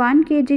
1 kg